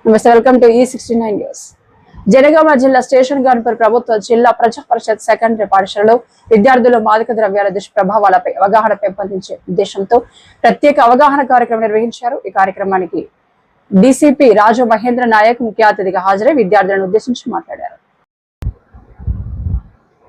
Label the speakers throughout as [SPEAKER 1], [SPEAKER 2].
[SPEAKER 1] నమస్తే, welcome to E69 news. Janagama జిల్లా station Ghanpur ప్రభుత్వ జిల్లా ప్రజా పరిషత్ సెకండరీ పాఠశాలలో విద్యార్థులు మాదక ద్రవ్యాల దుష్ప్రభావాలపై అవగాహన పెంపొందించే ఉద్దేశంతో ప్రత్యేక అవగాహన కార్యక్రమం నిర్వహించారు. ఈ కార్యక్రమానికి డీసీపీ రాజు మహేంద్ర నాయక్ ముఖ్య అతిథిగా హాజరై విద్యార్థులను ఉద్దేశించి మాట్లాడారు.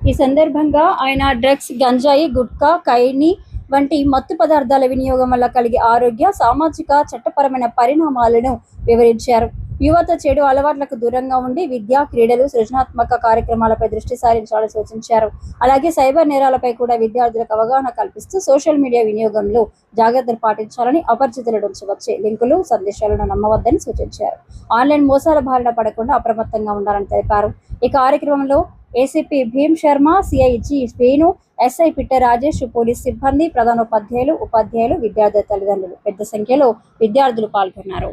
[SPEAKER 2] ఈ సందర్భంగా ఆయన డ్రగ్స్, గంజాయి, గుట్కా, కైని వంటి మత్తు పదార్థాల వినియోగం వల్ల కలిగే ఆరోగ్య, సామాజిక, చట్టపరమైన పరిణామాలను వివరించారు. యువత చెడు అలవాట్లకు దూరంగా ఉండి విద్య, క్రీడలు, సృజనాత్మక కార్యక్రమాలపై దృష్టి సారించాలని సూచించారు. అలాగే సైబర్ నేరాలపై కూడా విద్యార్థులకు అవగాహన కల్పిస్తూ సోషల్ మీడియా వినియోగంలో జాగ్రత్తలు పాటించాలని, అపరిచితుల నుంచి వచ్చే లింకులు, సందేశాలను నమ్మవద్దని సూచించారు. ఆన్లైన్ మోసాల బారిన పడకుండా అప్రమత్తంగా ఉండాలని తెలిపారు. ఈ కార్యక్రమంలో ఏసీపీ భీమ్ శర్మ, సిఐజీ వేణు, ఎస్ఐ పిట్ట రాజేష్, పోలీస్ సిబ్బంది, ప్రధానోపాధ్యాయులు, ఉపాధ్యాయులు, విద్యార్థుల తల్లిదండ్రులు పెద్ద సంఖ్యలో విద్యార్థులు పాల్గొన్నారు.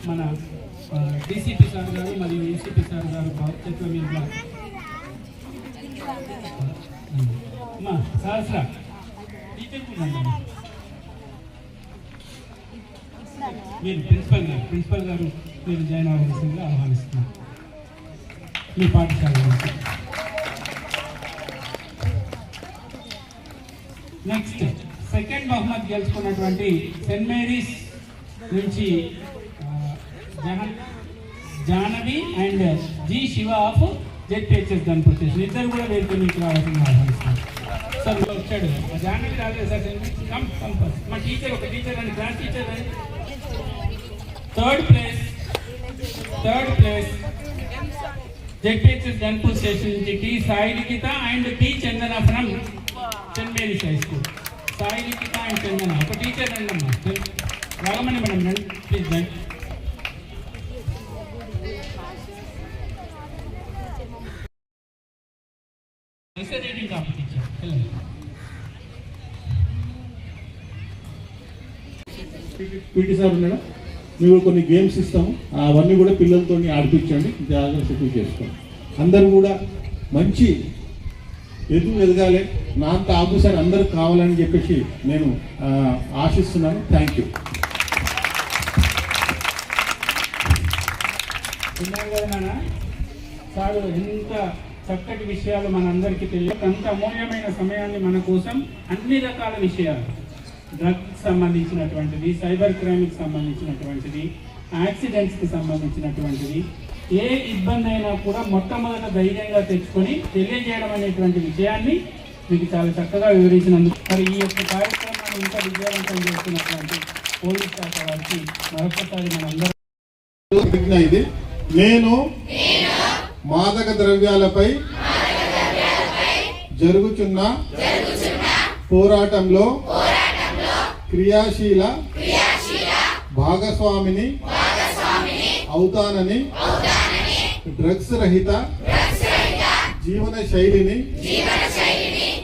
[SPEAKER 3] మన డీసీపీ సార్ గారు మరియు ఏసీపీ సార్ గారు బాధ్యత మీద సహస్ర మీరు ప్రిన్సిపల్ గారు మీరు జాయిన్ అవ్వాల్సిందిగా ఆహ్వానిస్తున్నారు మీ పాఠశాల నుంచి. నెక్స్ట్ సెకండ్ బహుమతి గెలుచుకున్నటువంటి సెయింట్ మేరీస్ నుంచి Jahnavi and G Shiva of ZPHS Ganpur station ఇద్దరు కూడా వేరుకు మీకు రావాల్సిందిగా ఆహ్వానిస్తున్నారు. సార్ వచ్చాడు జాహ్నవి రాలేదు సార్, కంపల్స్ మా టీచర్ ఒక టీచర్ అండి, క్లాస్ టీచర్ అండి. Third place ZPHS Ganpur station నుంచి T Sai Likhitha and T Chandana from Saint Mary's high school. Sai Likhitha and Chandana ఒక టీచర్ రండి అమ్మా, రాగమని మేడం రండి ప్లీజ్ రండి. రీడింగ్ కాంపిటీషన్
[SPEAKER 4] పీటీ సార్ ఉన్నాడా, మేము కొన్ని గేమ్స్ ఇస్తాము, అవన్నీ కూడా పిల్లలతో ఆడిపించండి, జాగ్రత్త సెటిల్ చేసుకోండి. అందరూ కూడా మంచి ఎదగాలి, నా అంత ఆఫీసర్ అందరూ కావాలని చెప్పేసి నేను ఆశిస్తున్నాను. Thank you.
[SPEAKER 3] విన్నాను కదా నాన్న, సార్ ఎంత చక్కటి విషయాలు మనందరికీ తెలియదు. అంత అమూల్యమైన సమయాన్ని మన కోసం అన్ని రకాల విషయాలు, డ్రగ్స్ సంబంధించినటువంటిది, సైబర్ క్రైమ్కి సంబంధించినటువంటిది, యాక్సిడెంట్స్కి సంబంధించినటువంటిది, ఏ ఇబ్బంది అయినా కూడా మొట్టమొదట ధైర్యంగా తెచ్చుకొని తెలియజేయడం అనేటువంటి విషయాన్ని మీకు చాలా చక్కగా వివరించినందుకు మరి ఈ యొక్క కార్యక్రమాన్ని ఇంకా విజయవంతం చేస్తున్నటువంటి పోలీస్ శాఖ వారికి మరొకసారి మనందరూ
[SPEAKER 4] ఇది నేను మాదక ద్రవ్యాలపై జరుగుతున్న పోరాటంలో క్రియాశీల భాగస్వామిని అవుతానని, డ్రగ్స్ రహిత జీవన శైలిని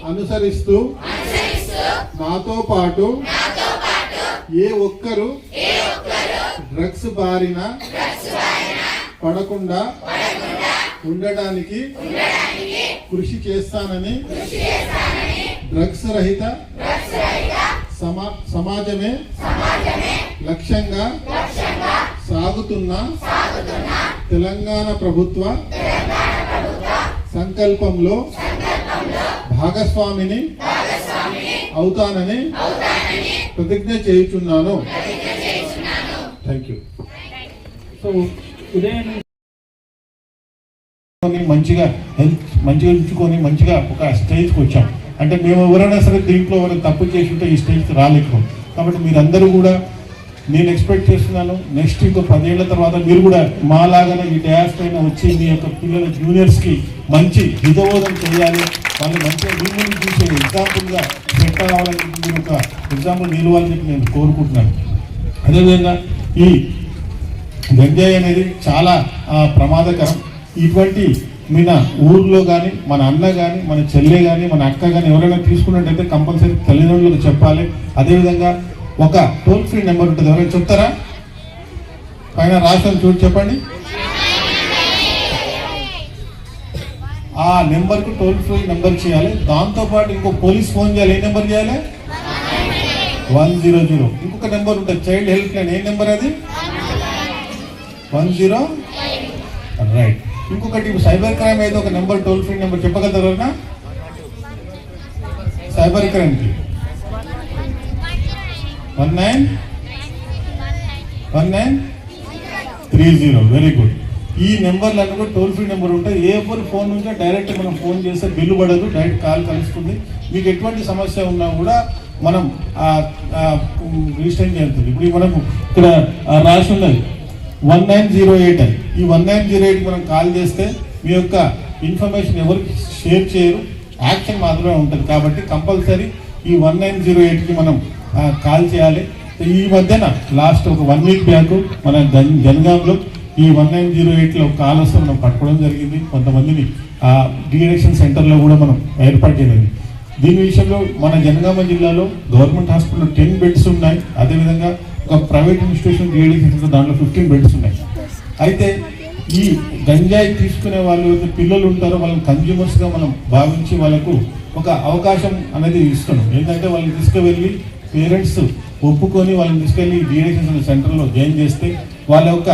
[SPEAKER 4] అనుసరిస్తూ నాతో పాటు ఏ ఒక్కరు డ్రగ్స్ బారిన పడకుండా ఉండడానికి కృషి చేస్తానని, డ్రగ్స్ రహిత సమాజమే లక్ష్యంగా సాగుతున్న తెలంగాణ ప్రభుత్వ సంకల్పంలో భాగస్వామిని అవుతానని ప్రతిజ్ఞ చేయుచున్నాను. Thank you.
[SPEAKER 3] సో ఉదయం
[SPEAKER 4] మంచిగా హెల్త్ మంచిగా ఉంచుకొని మంచిగా ఒక స్టేజ్కి వచ్చాం. అంటే మేము ఎవరైనా సరే దీంట్లో ఎవరైనా తప్పు చేసి ఉంటే ఈ స్టేజ్కి రాలేకపోం. కాబట్టి మీరందరూ కూడా నేను ఎక్స్పెక్ట్ చేస్తున్నాను, నెక్స్ట్ ఇంకో 10 ఏళ్ల తర్వాత మీరు కూడా మాలాగానే ఈ డయాస్ పైన వచ్చి మీ యొక్క పిల్లల జూనియర్స్కి మంచి హితబోధన చేయాలి, వాళ్ళు మంచిగా మిమ్మల్ని చూసే ఎగ్జాంపుల్గా సెట్ అవ్వాలని మీరు ఒక ఎగ్జాంపుల్ నిలవాలని నేను కోరుకుంటున్నాను. అదేవిధంగా ఈ గంజాయి అనేది చాలా ప్రమాదకరం. ఇటువంటి మన ఊర్లో కానీ మన అన్న కానీ మన చెల్లె కానీ మన అక్క కానీ ఎవరైనా తీసుకున్నట్టయితే కంపల్సరీ తల్లిదండ్రులకు చెప్పాలి. అదేవిధంగా ఒక టోల్ ఫ్రీ నెంబర్ ఉంటుంది, ఎవరైనా చెప్తారా? పైన రాష్ట్రం చూసి చెప్పండి. ఆ నెంబర్కు టోల్ ఫ్రీ నెంబర్ చేయాలి. దాంతోపాటు ఇంకో పోలీస్ ఫోన్ చేయాలి. ఏ నెంబర్ చేయాలి? 100. ఇంకొక నెంబర్ ఉంటుంది చైల్డ్ హెల్ప్ లైన్. ఏ నెంబర్ అది? 10. రైట్. ఇంకొకటి సైబర్ క్రైమ్ అయితే ఒక నెంబర్ టోల్ ఫ్రీ నెంబర్ చెప్పగలుగుతారా? సైబర్ క్రైమ్కి 1930. Very good. ఈ నెంబర్లు కూడా టోల్ ఫ్రీ నెంబర్ ఉంటాయి. ఏ ఎవరి ఫోన్ నుంచో డైరెక్ట్ మనం ఫోన్ చేస్తే బిల్లు పడదు, డైరెక్ట్ కాల్ కలుస్తుంది. మీకు ఎటువంటి సమస్య ఉన్నా కూడా మనం రిజిస్టర్ చేస్తుంది. ఇప్పుడు మనకు ఇక్కడ రాసి ఉన్నది 1908 అని. ఈ 1908 మనం కాల్ చేస్తే మీ యొక్క ఇన్ఫర్మేషన్ ఎవరికి షేర్ చేయరు, యాక్షన్ మాత్రమే ఉంటుంది. కాబట్టి కంపల్సరీ ఈ 1908కి మనం కాల్ చేయాలి. ఈ మధ్యన లాస్ట్ ఒక 1 వీక్ బ్యాక్ మన జనగాంలో ఈ 1908లో కాల్ వస్తే మనం పట్టుకోవడం జరిగింది. కొంతమందిని డీఎడిక్షన్ సెంటర్లో కూడా మనం ఏర్పాటు చేయలేదు. దీని విషయంలో మన జనగామ జిల్లాలో గవర్నమెంట్ హాస్పిటల్లో 10 బెడ్స్ ఉన్నాయి. అదేవిధంగా ఒక ప్రైవేట్ ఇన్స్టిట్యూషన్ డీఎడిక్షన్ సెంటర్ దాంట్లో 15 బెడ్స్ ఉన్నాయి. అయితే ఈ గంజాయి తీసుకునే వాళ్ళు పిల్లలు ఉంటారో వాళ్ళని కన్జ్యూమర్స్గా మనం భావించి వాళ్ళకు ఒక అవకాశం అనేది ఇస్తున్నాం. ఏంటంటే వాళ్ళని తీసుకువెళ్ళి పేరెంట్స్ ఒప్పుకొని వాళ్ళని తీసుకెళ్ళి డీఎడిక్షన్ సెంటర్లో జాయిన్ చేస్తే వాళ్ళ యొక్క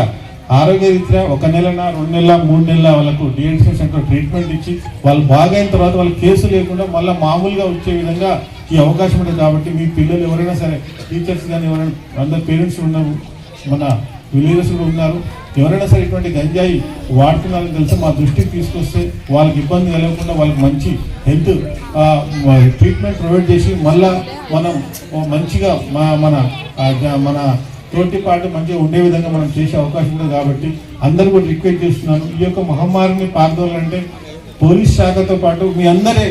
[SPEAKER 4] ఆరోగ్య రీత్యా 1 నెల, 2 నెలల, 3 నెలల వాళ్ళకు డీఎడిక్షన్ సెంటర్ ట్రీట్మెంట్ ఇచ్చి వాళ్ళు బాగైన తర్వాత వాళ్ళ కేసు లేకుండా మళ్ళీ మామూలుగా వచ్చే విధంగా ఈ అవకాశం ఉంటుంది. కాబట్టి మీ పిల్లలు ఎవరైనా సరే, టీచర్స్ కానీ ఎవరైనా, అందరు పేరెంట్స్ ఉన్నారు, మన విలేజెస్ కూడా ఉన్నారు, ఎవరైనా సరే ఇటువంటి గంజాయి వాడుతున్నారని తెలిసి మా దృష్టికి తీసుకొస్తే వాళ్ళకి ఇబ్బంది కలగకుండా వాళ్ళకి మంచి హెల్త్ ట్రీట్మెంట్ ప్రొవైడ్ చేసి మళ్ళా మనం మంచిగా మన తోటి పాటు మంచిగా ఉండే విధంగా మనం చేసే అవకాశం ఉంది. కాబట్టి అందరూ కూడా రిక్వెస్ట్ చేస్తున్నాను, ఈ యొక్క మహమ్మారిని పారదోలాలంటే పోలీస్ శాఖతో పాటు మీ అందరి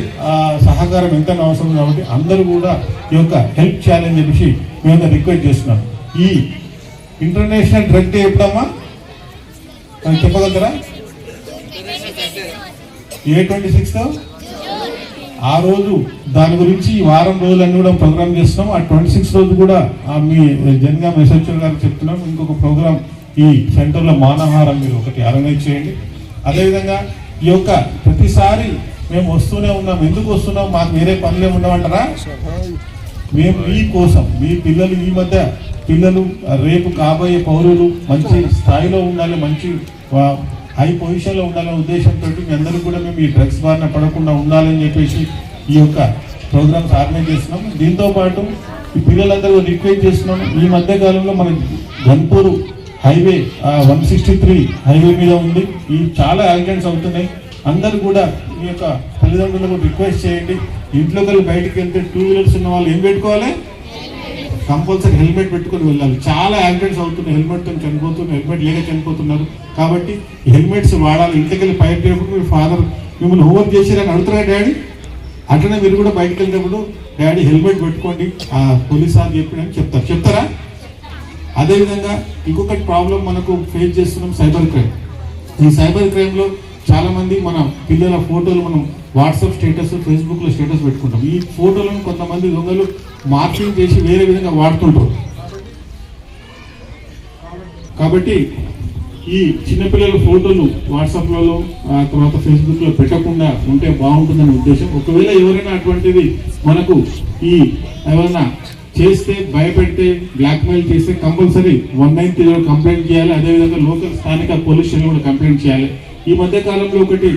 [SPEAKER 4] సహకారం ఎంత అవసరం. కాబట్టి అందరూ కూడా ఈ యొక్క హెల్ప్ చేయాలని చెప్పేసి మేము రిక్వెస్ట్ చేస్తున్నాం. ఈ ఇంటర్నేషనల్ డ్రగ్ డే ఎప్పుడమ్మా చెప్పగలుగుతారా? ఏ 26th? ఆ రోజు దాని గురించి ఈ వారం రోజులన్నీ కూడా ప్రోగ్రామ్ చేస్తున్నాం. ఆ 26 రోజు కూడా మీ జనగామ ఎస్హెచ్ఓ గారు చెప్తున్నాం, ఇంకొక ప్రోగ్రామ్ ఈ సెంటర్లో మానవహారం మీరు ఒకటి ఆర్గనైజ్ చేయండి. అదేవిధంగా ఈ యొక్క ప్రతిసారి మేము వస్తూనే ఉన్నాం. ఎందుకు వస్తున్నాం? మాకు వేరే పనులే ఉండమంటారా? మేము మీ కోసం, మీ పిల్లలు, ఈ మధ్య పిల్లలు రేపు కాబోయే పౌరులు మంచి స్థాయిలో ఉండాలి, మంచి హై పొజిషన్లో ఉండాలనే ఉద్దేశంతో మీ అందరూ కూడా మేము ఈ డ్రగ్స్ బారిన పడకుండా ఉండాలని చెప్పేసి ఈ యొక్క ప్రోగ్రామ్స్ ఆర్గనైజ్ చేస్తున్నాం. దీంతోపాటు ఈ పిల్లలందరూ రిక్వెస్ట్ చేస్తున్నాం. ఈ మధ్య కాలంలో మన గన్పూర్ హైవే 163 హైవే మీద ఉంది. ఈ చాలా యాక్సిడెంట్స్ అవుతున్నాయి. అందరూ కూడా మీ యొక్క తల్లిదండ్రులకు రిక్వెస్ట్ చేయండి, ఇంట్లోకి వెళ్ళి బయటకు వెళ్తే 2 వీలర్స్ ఉన్న వాళ్ళు ఏం పెట్టుకోవాలి? కంపల్సరీ హెల్మెట్ పెట్టుకొని వెళ్ళాలి. చాలా యాక్సిడెంట్స్ అవుతున్నాయి, హెల్మెట్తో చనిపోతున్నారు, హెల్మెట్ లేక చనిపోతున్నారు. కాబట్టి హెల్మెట్స్ వాడాలి. ఇంటికి వెళ్ళి బయటకు వెళ్ళినప్పుడు మీ ఫాదర్ మిమ్మల్ని హోంవర్క్ చేసిరని అడుగుతారా డాడీ? అట్లనే మీరు కూడా బయటకు వెళ్ళినప్పుడు డాడీ హెల్మెట్ పెట్టుకోండి, పోలీస్ సార్ చెప్పినని చెప్తారా? అదేవిధంగా ఇంకొకటి ప్రాబ్లం మనకు ఫేస్ చేస్తున్నాం, సైబర్ క్రైమ్. ఈ సైబర్ క్రైమ్లో చాలా మంది మన పిల్లల ఫోటోలు మనం వాట్సాప్ స్టేటస్, ఫేస్బుక్లో స్టేటస్ పెట్టుకుంటాం. ఈ ఫోటోలను కొంతమంది దొంగలు మార్పింగ్ చేసి వేరే విధంగా వాడుతుంటారు. కాబట్టి ఈ చిన్నపిల్లల ఫోటోలు వాట్సాప్లలో తర్వాత ఫేస్బుక్లో పెట్టకుండా ఉంటే బాగుంటుందనే ఉద్దేశం. ఒకవేళ ఎవరైనా అటువంటిది మనకు ఎవరైనా చేస్తే, భయపెడితే, బ్లాక్మెయిల్ చేస్తే కంపల్సరీ 190 కంప్లైంట్ చేయాలి. అదేవిధంగా లోకల్ స్థానిక పోలీస్ స్టేషన్ కూడా కంప్లైంట్ చేయాలి. ఈ మధ్య కాలంలో ఒకటి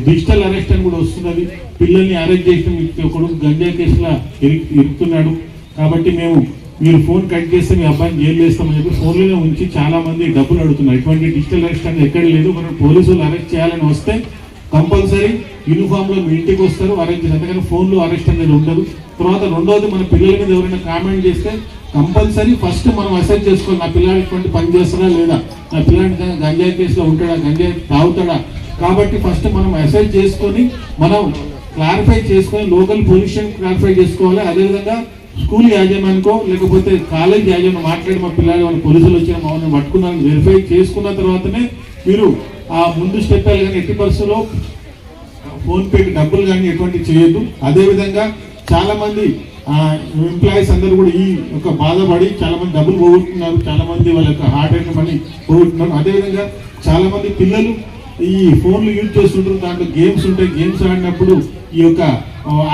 [SPEAKER 4] డిజిటల్ అరెస్ట్ అని కూడా వస్తున్నది. పిల్లల్ని అరెస్ట్ చేసిన కొడుకు గంజా కేసులో ఇరుక్కున్నాడు. కాబట్టి మీరు ఫోన్ కట్ చేస్తే మీ అబ్బాయిని జైలు వేస్తామని చెప్పి ఫోన్లోనే ఉంచి చాలా మంది డబ్బులు అడుగుతున్నారు. ఇటువంటి డిజిటల్ అరెస్ట్ అనేది ఎక్కడ లేదు. మనం పోలీసులు అరెస్ట్ చేయాలని వస్తే కంపల్సరీ యూనిఫామ్లో మీ ఇంటికి వస్తారు, అరెస్ట్ చేస్తారు. అంతేకాని ఫోన్లో అరెస్ట్ అనేది ఉండదు. తర్వాత రెండవది, మన పిల్లల మీద ఎవరైనా కామెంట్ చేస్తే కంపల్సరీ ఫస్ట్ మనం అసెస్ చేసుకోవాలి, నా పిల్లాడి ఇటువంటి పని చేస్తాడా లేదా, నా పిల్లాడి గంజాయి కేసులో ఉంటాడా, గంజాయి తాగుతాడా. కాబట్టి ఫస్ట్ మనం అసెస్ చేసుకొని మనం క్లారిఫై చేసుకొని లోకల్ పొజిషన్ క్లారిఫై చేసుకోవాలి. అదేవిధంగా స్కూల్ యాజమాన్యకో లేకపోతే కాలేజ్ యాజమాన్యం మాట్లాడి మా పిల్లలు మన పోలీసులు వచ్చిన మమ్మల్ని పట్టుకున్నారని వెరిఫై చేసుకున్న తర్వాతనే మీరు ఆ ముందు స్టెప్ కానీ ఎట్టి పరిస్థితుల్లో ఫోన్పేకి డబ్బులు కానీ ఎటువంటి చేయొద్దు. అదేవిధంగా చాలా మంది ఎంప్లాయీస్ అందరూ కూడా ఈ యొక్క బాధపడి చాలా మంది డబ్బులు పోగొట్టుకున్నారు, చాలా మంది వాళ్ళ యొక్క హార్ట్ అటాక్ మనీ పోగొట్టుకున్నారు. అదేవిధంగా చాలా మంది పిల్లలు ఈ ఫోన్లు యూజ్ చేస్తుంటారు, దాంట్లో గేమ్స్ ఉంటాయి. గేమ్స్ ఆడినప్పుడు ఈ యొక్క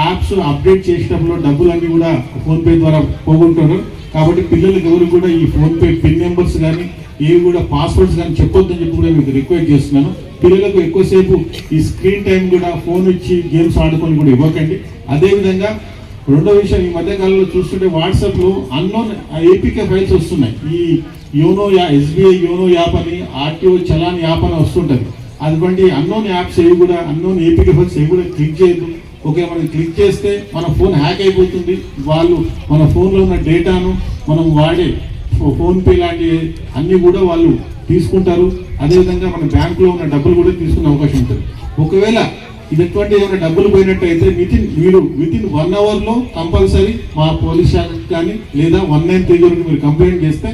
[SPEAKER 4] యాప్స్ అప్డేట్ చేసేటప్పుడు డబ్బులన్నీ కూడా ఫోన్పే ద్వారా పోగొంటారు. కాబట్టి పిల్లలకి ఎవరు కూడా ఈ ఫోన్పే పిన్ నెంబర్స్ కానీ ఏవి కూడా పాస్వర్డ్స్ కానీ చెప్పొద్దని చెప్పి కూడా మీకు రిక్వెస్ట్ చేస్తున్నాను. పిల్లలకు ఎక్కువసేపు ఈ స్క్రీన్ టైం కూడా ఫోన్ ఇచ్చి గేమ్స్ ఆడుకొని కూడా ఇవ్వకండి. అదేవిధంగా రెండో విషయం, ఈ మధ్య కాలంలో చూస్తుంటే వాట్సాప్లో అన్నోన్ ఏపీకే ఫైల్స్ వస్తున్నాయి. ఈ యోనో ఎస్బీఐ యోనో యాప్ అని, ఆర్టీఓ చలాన్ యాప్ అని వస్తుంటుంది. అటువంటి అన్నోన్ యాప్స్ ఏవి కూడా, అన్నోన్ ఏపీకే ఫైల్స్ ఏవి కూడా క్లిక్ చేయొద్దు. ఓకే, మనం క్లిక్ చేస్తే మన ఫోన్ హ్యాక్ అయిపోతుంది. వాళ్ళు మన ఫోన్లో ఉన్న డేటాను, మనం వాడే ఫోన్పే లాంటి అన్నీ కూడా వాళ్ళు తీసుకుంటారు. అదేవిధంగా మన బ్యాంకులో ఉన్న డబ్బులు కూడా తీసుకునే అవకాశం ఉంటుంది. ఒకవేళ ఇటువంటి ఏమైనా డబ్బులు పోయినట్టయితే మీరు వితిన్ 1 అవర్లో కంపల్సరీ మా పోలీస్ శాఖకి కానీ లేదా 1930 మీరు కంప్లైంట్ చేస్తే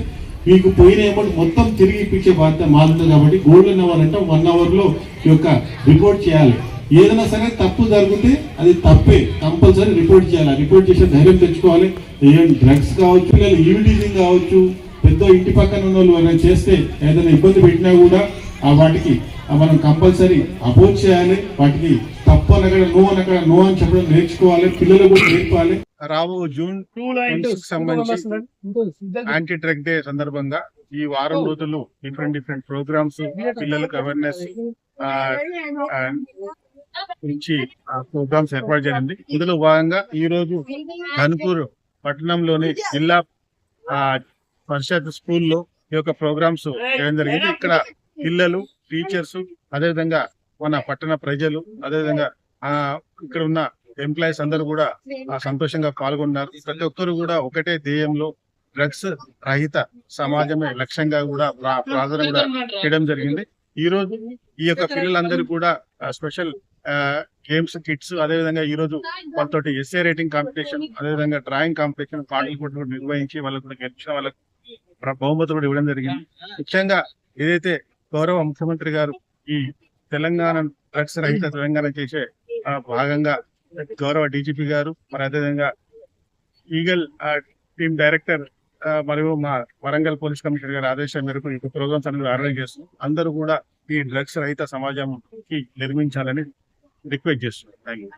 [SPEAKER 4] మీకు పోయిన అమౌంట్ మొత్తం తిరిగి ఇప్పించే బాధ్యత మారుతుంది. కాబట్టి గోల్డెన్ అవర్ అంటే 1 అవర్లో ఈ యొక్క రిపోర్ట్ చేయాలి. ఏదైనా సరే తప్పు జరిగితే అది తప్పే, కంపల్సరీ రిపోర్ట్ చేయాలి. రిపోర్ట్ చేసే ధైర్యం తెచ్చుకోవాలి. డ్రగ్స్ కావచ్చు, లేదా ఈవిటీజింగ్ కావచ్చు, పెద్ద ఇంటి పక్కన ఉన్న వాళ్ళు ఏమైనా చేస్తే ఏదైనా ఇబ్బంది పెట్టినా కూడా వాటికి మనం కంపల్సరీ అపోజ్ చేయాలి. వాటికి తప్పు అనక్కడ నో అని చెప్పడం నేర్చుకోవాలి. పిల్లలు కూడా నేర్పాలి.
[SPEAKER 5] రాబో జూన్ 26 సంబంధించి యాంటీ డ్రగ్ డే సందర్భంగా ఈ వారం రోజులు డిఫరెంట్ ప్రోగ్రామ్స్, పిల్లలకు అవేర్నెస్ గురించి ప్రోగ్రామ్స్ ఏర్పాటు చేయండి. ఇందులో భాగంగా ఈ రోజు ఘన్పూర్ పట్టణంలోని జిల్లా పరిషత్ స్కూల్లో ఈ యొక్క ప్రోగ్రామ్స్ చేయడం జరిగింది. ఇక్కడ పిల్లలు, టీచర్స్, అదేవిధంగా మన పట్టణ ప్రజలు, అదేవిధంగా ఇక్కడ ఉన్న ఎంప్లాయీస్ అందరూ కూడా సంతోషంగా పాల్గొన్నారు. ప్రతి ఒక్కరు కూడా ఒకటే ధ్యేయంలో డ్రగ్స్ రహిత సమాజమే లక్ష్యంగా కూడా ప్రార్థన కూడా చేయడం జరిగింది. ఈ రోజు ఈ యొక్క పిల్లలందరూ కూడా స్పెషల్ గేమ్స్ కిట్స్, అదేవిధంగా ఈ రోజు వాళ్ళతోటి ఎస్ఏ రైటింగ్ కాంపిటీషన్, అదేవిధంగా డ్రాయింగ్ కాంపిటీషన్, పాటలు కూడా నిర్వహించి వాళ్ళకు కూడా గెలిచిన వాళ్ళకు బహుమతులు కూడా ఇవ్వడం జరిగింది. ముఖ్యంగా ఏదైతే గౌరవ ముఖ్యమంత్రి గారు ఈ తెలంగాణ డ్రగ్స్ రహిత తెలంగాణ చేసే భాగంగా గౌరవ డీజీపీ గారు, మరి అదేవిధంగా ఈగల్ టీమ్ డైరెక్టర్ మరియు మా వరంగల్ పోలీస్ కమిషనర్ గారి ఆదేశం మేరకు ఈ ప్రోగ్రామ్స్ అనేది ఆర్గనైజ్ చేస్తున్నాం. అందరూ కూడా ఈ డ్రగ్స్ రహిత సమాజంకి నిర్మించాలని రిక్వెస్ట్ చేస్తున్నాం. Thank you.